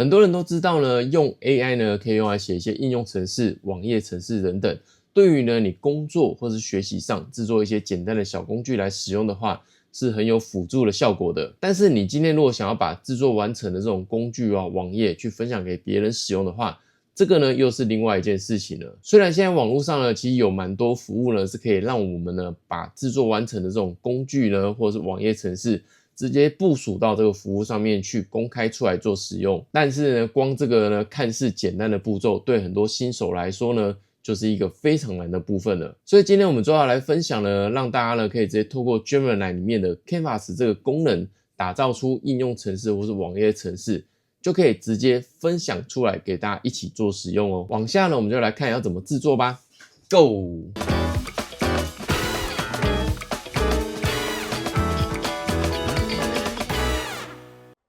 很多人都知道呢，用 AI 呢可以用来写一些应用程式、网页程式等等。对于呢你工作或是学习上制作一些简单的小工具来使用的话，是很有辅助的效果的。但是你今天如果想要把制作完成的这种工具啊、网页去分享给别人使用的话，这个呢又是另外一件事情了。虽然现在网络上呢其实有蛮多服务呢是可以让我们呢把制作完成的这种工具呢或者是网页程式直接部署到这个服务上面去公开出来做使用，但是呢光这个呢看似简单的步骤，对很多新手来说呢就是一个非常难的部分了。所以今天我们就要来分享呢，让大家呢可以直接透过 Gemini 里面的 Canvas 这个功能，打造出应用程式或是网页程式，就可以直接分享出来给大家一起做使用哦。往下呢，我们就来看要怎么制作吧。Go！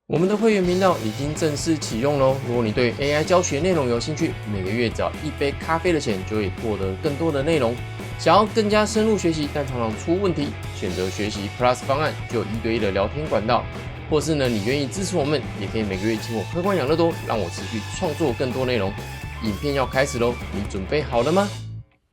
我们的会员频道已经正式启用咯。如果你对 AI 教学内容有兴趣，每个月只要1杯咖啡的钱就可以获得更多的内容。想要更加深入学习，但常常出问题，选择学习 Plus 方案就有1对1的聊天管道，或是呢你愿意支持我们，也可以每个月请我喝罐养乐多，让我持续创作更多内容。影片要开始咯，你准备好了吗？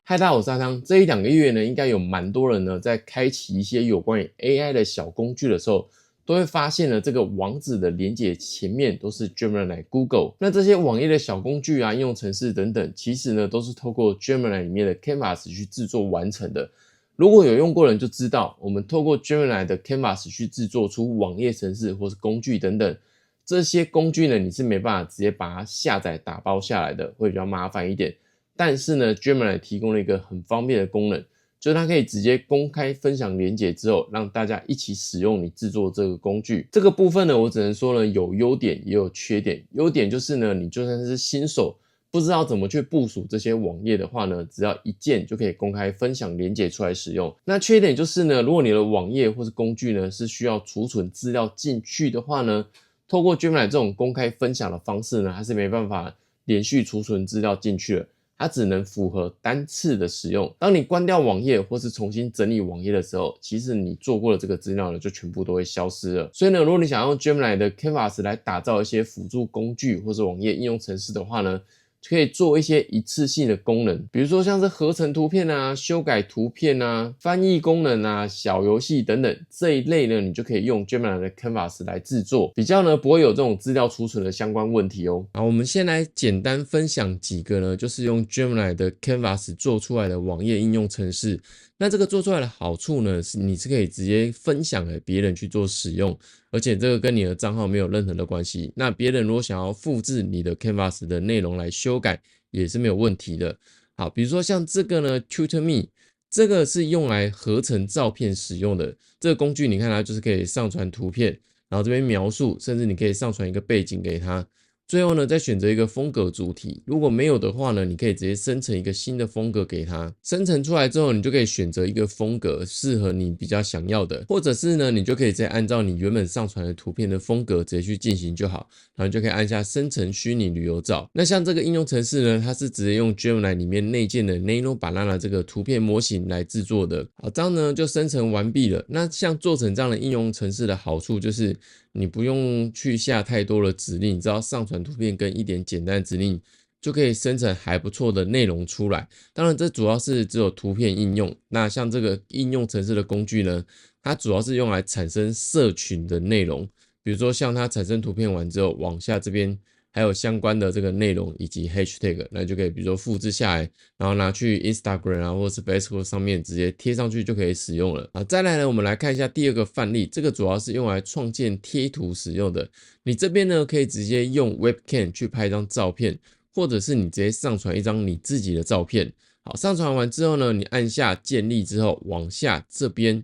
嗨，大家好，我是阿汤。这1-2个月呢，应该有蛮多人呢在开启一些有关于 AI 的小工具的时候，都会发现呢这个网址的连结前面都是 Gemini Google。那这些网页的小工具啊、应用程式等等，其实呢都是透过 Gemini 里面的 Canvas 去制作完成的。如果有用过的人就知道，我们透过 Gemini 的 Canvas 去制作出网页程式或是工具等等，这些工具呢你是没办法直接把它下载打包下来的，会比较麻烦一点。但是呢 Gemini 提供了一个很方便的功能，就是它可以直接公开分享连结之后，让大家一起使用你制作这个工具。这个部分呢，我只能说呢，有优点也有缺点。优点就是呢，你就算是新手，不知道怎么去部署这些网页的话呢，只要一键就可以公开分享连结出来使用。那缺点就是呢，如果你的网页或是工具呢是需要储存资料进去的话呢，透过 Gemini 这种公开分享的方式呢，还是没办法连续储存资料进去了。它只能符合单次的使用。当你关掉网页或是重新整理网页的时候，其实你做过的这个资料呢，就全部都会消失了。所以呢，如果你想用 Gemini 的 Canvas 来打造一些辅助工具或是网页应用程式的话呢，可以做一些一次性的功能，比如说像是合成图片啊、修改图片啊、翻译功能啊、小游戏等等这一类呢，你就可以用 Gemini 的 Canvas 来制作，比较呢不会有这种资料储存的相关问题哦。好，我们先来简单分享几个呢，就是用 Gemini 的 Canvas 做出来的网页应用程式。那这个做出来的好处呢，是你是可以直接分享给别人去做使用，而且这个跟你的账号没有任何的关系。那别人如果想要复制你的 Canvas 的内容来修改，也是没有问题的。好，比如说像这个呢 Tutor Me， 这个是用来合成照片使用的。这个工具你看它就是可以上传图片，然后这边描述，甚至你可以上传一个背景给它。最后呢，再选择一个风格主题，如果没有的话呢，你可以直接生成一个新的风格给它。生成出来之后，你就可以选择一个风格适合你比较想要的，或者是呢，你就可以直接按照你原本上传的图片的风格直接去进行就好，然后你就可以按下生成虚拟旅游照。那像这个应用程式呢，它是直接用 Gemini 里面内建的 Nano Banana 这个图片模型来制作的。好，这样呢就生成完毕了。那像做成这样的应用程式的好处就是你不用去下太多的指令，只要上传图片跟一点简单的指令就可以生成还不错的内容出来。当然这主要是只有图片应用，那像这个应用程式的工具呢，它主要是用来产生社群的内容，比如说像它产生图片完之后，往下这边还有相关的这个内容以及 hashtag， 那就可以比如说复制下来，然后拿去 Instagram 啊或是 Facebook 上面直接贴上去就可以使用了。再来呢，我们来看一下第二个范例，这个主要是用来创建贴图使用的。你这边呢可以直接用 Webcam 去拍一张照片，或者是你直接上传一张你自己的照片。好，上传完之后呢，你按下建立之后，往下这边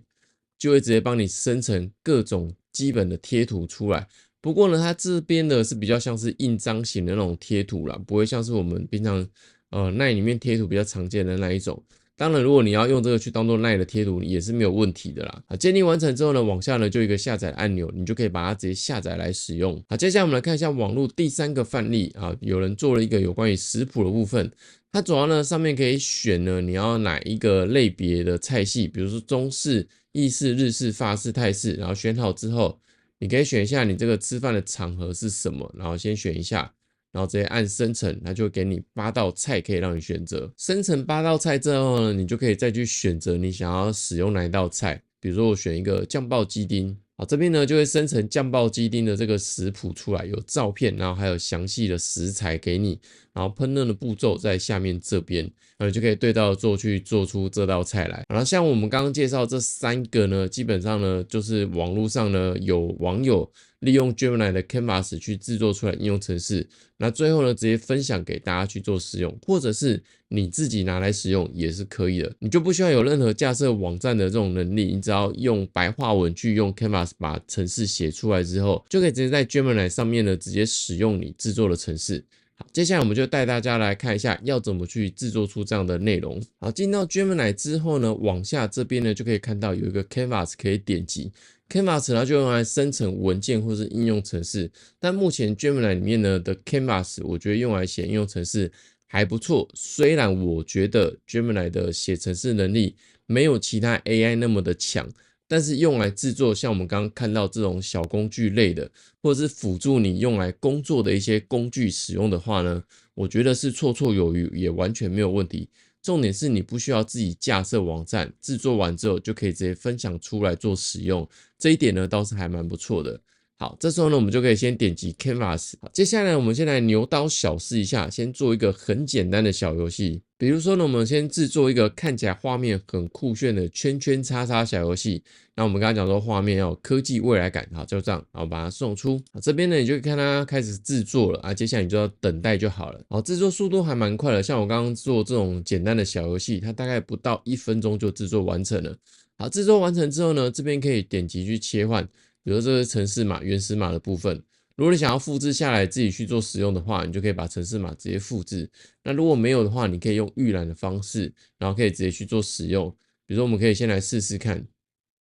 就会直接帮你生成各种基本的贴图出来。不过呢，它这边的是比较像是印章型的那种贴图啦，不会像是我们平常LINE 里面贴图比较常见的那一种。当然如果你要用这个去当做 LINE 的贴图也是没有问题的啦。建立完成之后呢，往下呢就有一个下载按钮，你就可以把它直接下载来使用。好，接下来我们来看一下网络第3个范例啊，有人做了一个有关于食谱的部分。它主要呢上面可以选呢你要哪一个类别的菜系，比如说中式、意式、日式、法式、泰式，然后选好之后你可以选一下你这个吃饭的场合是什么，然后先选一下，然后直接按生成，它就会给你8道菜可以让你选择。生成8道菜之后呢，你就可以再去选择你想要使用哪一道菜。比如说我选一个酱爆鸡丁，好，这边呢就会生成酱爆鸡丁的这个食谱出来，有照片，然后还有详细的食材给你，然后烹饪的步骤在下面这边，然后你就可以对照做去做出这道菜来。然后像我们刚刚介绍这3个呢，基本上呢就是网络上呢有网友利用 Gemini 的 Canvas 去制作出来应用程式，那最后呢直接分享给大家去做使用，或者是你自己拿来使用也是可以的，你就不需要有任何架设网站的这种能力，你只要用白话文去用 Canvas 把程式写出来之后，就可以直接在 Gemini 上面呢直接使用你制作的程式。好，接下来我们就带大家来看一下要怎么去制作出这样的内容。好，进到 Gemini 之后呢，往下这边呢就可以看到有一个 Canvas 可以点击。Canvas 它就用来生成文件或是应用程式，但目前 Gemini 里面呢的 Canvas 我觉得用来写应用程式还不错，虽然我觉得 Gemini 的写程式能力没有其他 AI 那么的强，但是用来制作像我们刚刚看到这种小工具类的，或者是辅助你用来工作的一些工具使用的话呢，我觉得是绰绰有余，也完全没有问题。重点是你不需要自己架设网站，制作完之后就可以直接分享出来做使用，这一点呢倒是还蛮不错的。好，这时候呢我们就可以先点击 Canvas。好，接下来我们先来牛刀小试一下，先做一个很简单的小游戏。比如说呢，我们先制作一个看起来画面很酷炫的圈圈叉叉小游戏。那我们刚刚讲说画面要有科技未来感，好，就这样，然后把它送出。好，这边呢你就看它开始制作了啊，接下来你就要等待就好了。好，制作速度还蛮快的，像我刚刚做这种简单的小游戏，它大概不到1分钟就制作完成了。好，制作完成之后呢，这边可以点击去切换，比如说这是程式码、原始码的部分。如果你想要复制下来自己去做使用的话，你就可以把程式码直接复制。那如果没有的话，你可以用预览的方式，然后可以直接去做使用。比如说我们可以先来试试看。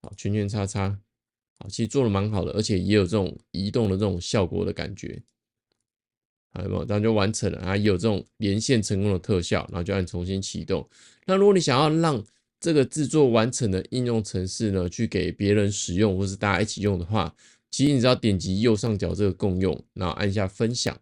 好，圈圈叉叉，好，其实做的蛮好的，而且也有这种移动的这种效果的感觉。好，有没有？这样就完成了啊，也有这种连线成功的特效，然后就按重新启动。那如果你想要让这个制作完成的应用程式呢，去给别人使用，或是大家一起用的话，其实你只要点击右上角这个共用，然后按下分享，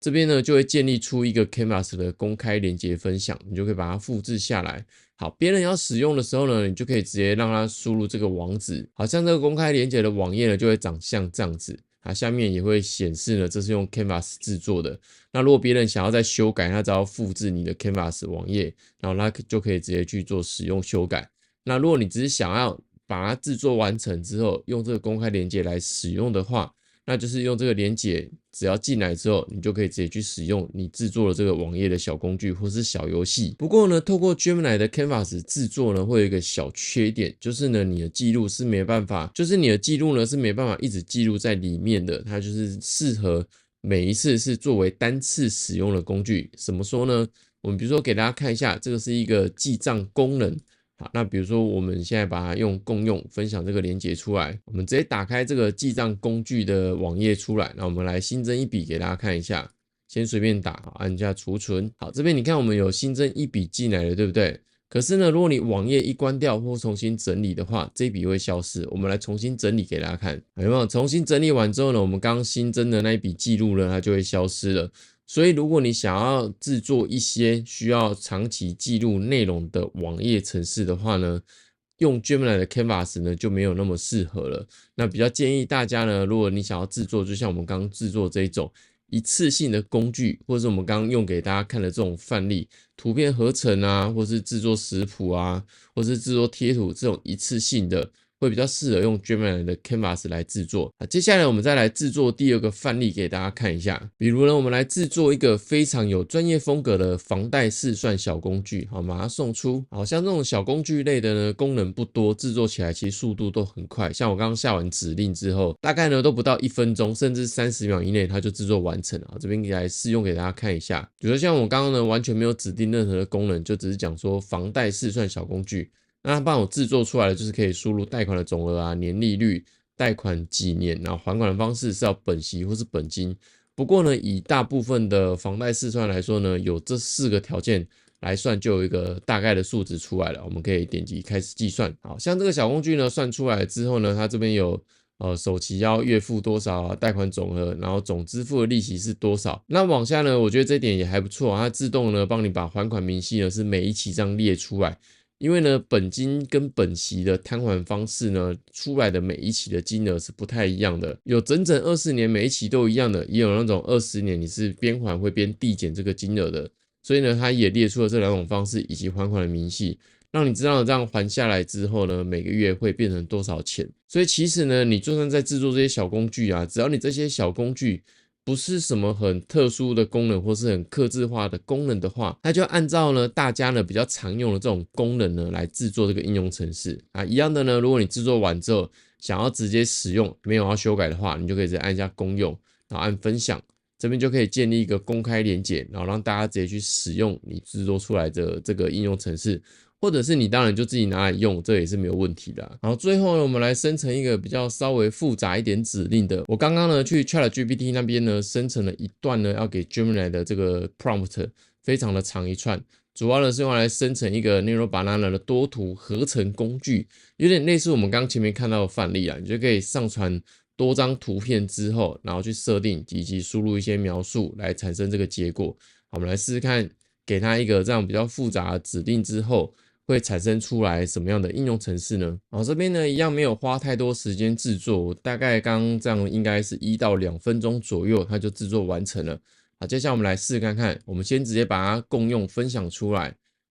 这边呢就会建立出一个 Canvas 的公开连接分享，你就可以把它复制下来。好，别人要使用的时候呢，你就可以直接让他输入这个网址。好，像这个公开连接的网页呢，就会长像这样子。啊，下面也会显示呢，这是用 Canvas 制作的。那如果别人想要再修改，他只要复制你的 Canvas 网页，然后他就可以直接去做使用修改。那如果你只是想要把它制作完成之后，用这个公开连接来使用的话，那就是用这个连结，只要进来之后，你就可以直接去使用你制作的这个网页的小工具或是小游戏。不过呢，透过 Gemini 的 Canvas 制作呢，会有一个小缺点，就是呢，你的记录是没办法，就是你的记录呢是没办法一直记录在里面的，它就是适合每一次是作为单次使用的工具。怎么说呢？我们比如说给大家看一下，这个是一个记账功能。好，那比如说我们现在把它用共用分享这个连结出来，我们直接打开这个记账工具的网页出来，那我们来新增一笔给大家看一下，先随便打，好，按下储存。好，这边你看我们有新增一笔进来了，对不对？可是呢，如果你网页一关掉或重新整理的话，这一笔会消失。我们来重新整理给大家看，有没有？重新整理完之后呢，我们刚刚新增的那一笔记录呢，它就会消失了。所以，如果你想要制作一些需要长期记录内容的网页程式的话呢，用 Gemini 的 Canvas 呢就没有那么适合了。那比较建议大家呢，如果你想要制作，就像我们刚刚制作这一种一次性的工具，或者是我们刚刚用给大家看的这种范例，图片合成啊，或是制作食谱啊，或是制作贴图这种一次性的，会比较适合用 Gemini 的 Canvas 来制作。接下来我们再来制作第二个范例给大家看一下。比如呢，我们来制作一个非常有专业风格的房贷试算小工具，好，把它送出。好像这种小工具类的呢，功能不多，制作起来其实速度都很快。像我刚刚下完指令之后，大概呢都不到1分钟，甚至30秒以内它就制作完成了。这边来试用给大家看一下。比如说像我刚刚呢，完全没有指定任何的功能，就只是讲说房贷试算小工具。那它帮我制作出来的就是可以输入贷款的总额啊、年利率、贷款几年，然后还款的方式是要本息或是本金。不过呢，以大部分的房贷试算来说呢，有这4个条件来算，就有一个大概的数值出来了。我们可以点击开始计算。好，像这个小工具呢，算出来之后呢，它这边有首期要月付多少啊，贷款总额，然后总支付的利息是多少。那往下呢，我觉得这点也还不错啊，它自动呢帮你把还款明细呢是每一期这样列出来。因为呢，本金跟本息的摊还方式呢，出来的每一期的金额是不太一样的，有整整20年每一期都一样的，也有那种20年你是边还会边递减这个金额的。所以呢，它也列出了这2种方式以及还款的明细，让你知道这样还下来之后呢，每个月会变成多少钱。所以其实呢，你就算在制作这些小工具啊，只要你这些小工具不是什么很特殊的功能或是很客制化的功能的话，那就按照呢大家呢比较常用的这种功能呢来制作这个应用程式啊。一样的呢，如果你制作完之后想要直接使用，没有要修改的话，你就可以直接按一下公用，然后按分享，这边就可以建立一个公开连结，然后让大家直接去使用你制作出来的这个应用程式。或者是你当然就自己拿来用，这也是没有问题的啊。然后最后呢，我们来生成一个比较稍微复杂一点指令的。我刚刚呢去 ChatGPT 那边呢生成了一段呢要给 Gemini 的这个 prompt， 非常的长一串，主要呢是用来生成一个 NeuroBanana 的多图合成工具，有点类似我们刚前面看到的范例啊，你就可以上传多张图片之后，然后去设定以及输入一些描述来产生这个结果。好，我们来试试看，给它一个这样比较复杂的指令之后，会产生出来什么样的应用程式呢？好，这边呢一样没有花太多时间制作，我大概刚这样应该是1到2分钟左右，它就制作完成了。好，接下来我们来试看看，我们先直接把它共用分享出来，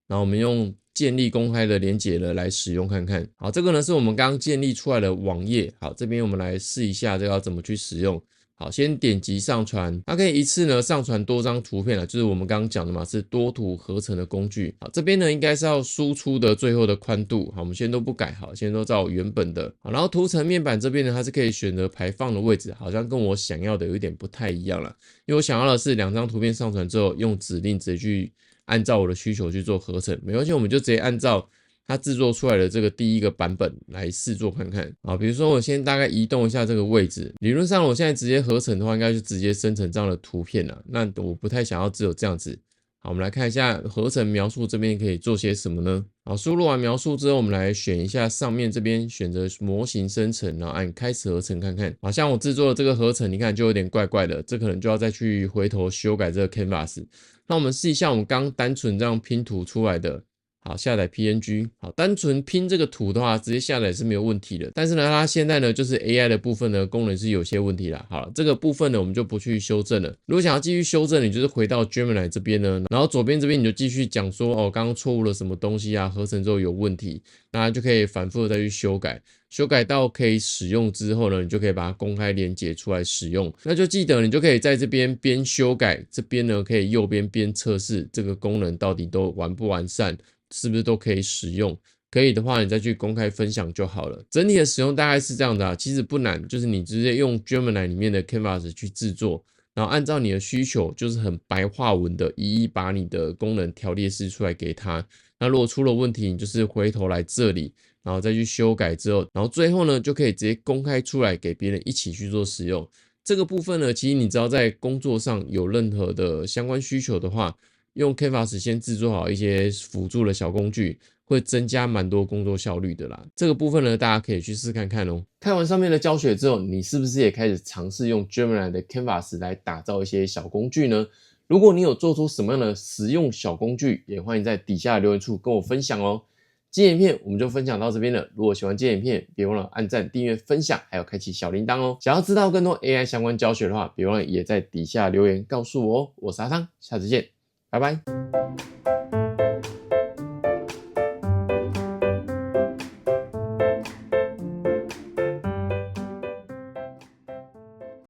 然后我们用建立公开的连结了来使用看看。好，这个呢是我们刚刚建立出来的网页。好，这边我们来试一下这个要怎么去使用。好，先点击上传，它可以一次呢上传多张图片就是我们刚刚讲的嘛，是多图合成的工具。好，这边呢应该是要输出的最后的宽度。好，我们先都不改，好，先都照原本的。好，然后图层面板这边呢，它是可以选择排放的位置，好像跟我想要的有一点不太一样了，因为我想要的是2张图片上传之后，用指令直接去按照我的需求去做合成，没关系，我们就直接按照它制作出来的这个第一个版本来试做看看啊。比如说我先大概移动一下这个位置，理论上我现在直接合成的话，应该就直接生成这样的图片了。那我不太想要只有这样子。好，我们来看一下合成描述这边可以做些什么呢？好，输入完描述之后，我们来选一下上面这边选择模型生成，然后按开始合成看看。好，像我制作的这个合成，你看就有点怪怪的，这可能就要再去回头修改这个 Canvas。那我们试一下我们刚单纯这样拼图出来的。好，下载 PNG。好，单纯拼这个图的话，直接下载是没有问题的。但是呢，它现在呢，就是 AI 的部分呢，功能是有些问题啦。好了，这个部分呢，我们就不去修正了。如果想要继续修正，你就是回到 Gemini 这边呢，然后左边这边你就继续讲说，哦，刚刚错误了什么东西啊，合成之后有问题，那就可以反复的再去修改。修改到可以使用之后呢，你就可以把它公开连结出来使用。那就记得你就可以在这边边修改，这边呢可以右边边测试这个功能到底都完不完善。是不是都可以使用？可以的话，你再去公开分享就好了。整体的使用大概是这样的啊，其实不难，就是你直接用 Gemini 里面的 Canvas 去制作，然后按照你的需求，就是很白话文的，一一把你的功能条列式出来给他。那如果出了问题，你就是回头来这里，然后再去修改之后，然后最后呢，就可以直接公开出来给别人一起去做使用。这个部分呢，其实你只要在工作上有任何的相关需求的话，用 Canvas 先制作好一些辅助的小工具，会增加蛮多工作效率的啦。这个部分呢，大家可以去试看看哦。看完上面的教学之后，你是不是也开始尝试用 Gemini 的 Canvas 来打造一些小工具呢？如果你有做出什么样的实用小工具，也欢迎在底下留言处跟我分享哦。今天影片我们就分享到这边了。如果喜欢今天影片，别忘了按赞、订阅、分享，还有开启小铃铛哦。想要知道更多 AI 相关教学的话，别忘了也在底下留言告诉我哦。我是阿汤，下次见。拜拜。